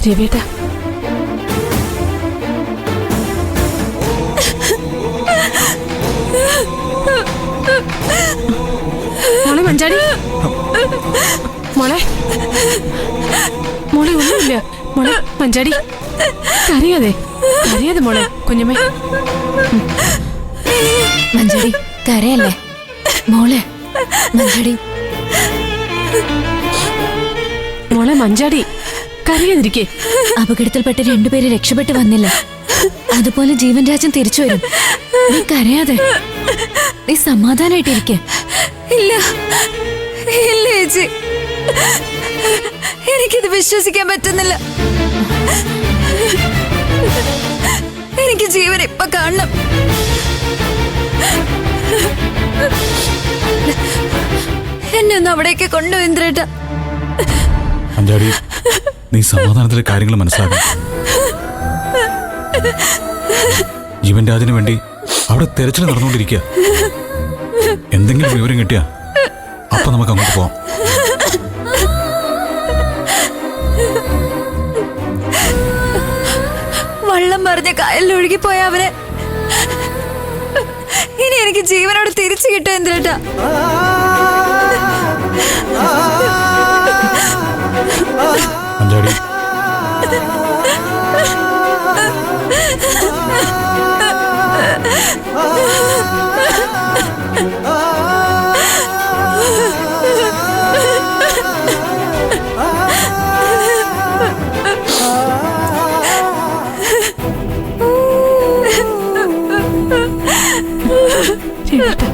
രവിയേട്ടാ, മോളെ മഞ്ചാടി, മോളെ മോളെ ഒന്നുമില്ല. മോളെ മഞ്ചാടി, കരയാതെ കരയാതെ മോളെ കുഞ്ഞമ്മേ. മഞ്ചാടി കരയല്ലേ മോളെ. മഞ്ചാടി മോളെ മഞ്ചാടി, കരയാതിരിക്കേ. അപകടത്തിൽപ്പെട്ട് രണ്ടുപേര് രക്ഷപ്പെട്ട് വന്നില്ല, അതുപോലെ ജീവൻ രാജൻ തിരിച്ചു വരും. നീ കരയാതെ, നീ സമാധാനായിട്ടിരിക്കെ. ഇല്ല ഇല്ല ചേച്ചി, എനിക്കിത് വിശ്വസിക്കാൻ പറ്റുന്നില്ല. എനിക്ക് ജീവൻ ഇപ്പൊ കാണണം. എന്നെ ഒന്ന് അവിടേക്ക് കൊണ്ടുപോ ഇന്ദ്രേട്ട. അഞ്ചാടി, നീ സമാധാനത്തിലെ കാര്യങ്ങൾ മനസ്സിലാക്കണം. ജീവൻ രാജിന് വേണ്ടി അവിടെ തെരച്ചിൽ നടന്നുകൊണ്ടിരിക്കുക. എന്തെങ്കിലും വിവരം കിട്ടിയാ അപ്പൊ നമുക്ക് അങ്ങോട്ട് പോവാം. വള്ളം പറഞ്ഞ കായലിൽ ഒഴുകിപ്പോയ അവനെ ഇനി എനിക്ക് ജീവനോട് തിരിച്ചു കിട്ടും ഇന്ദ്രേട്ട. അഞ്ചാടി, രവിയേട്ടാ,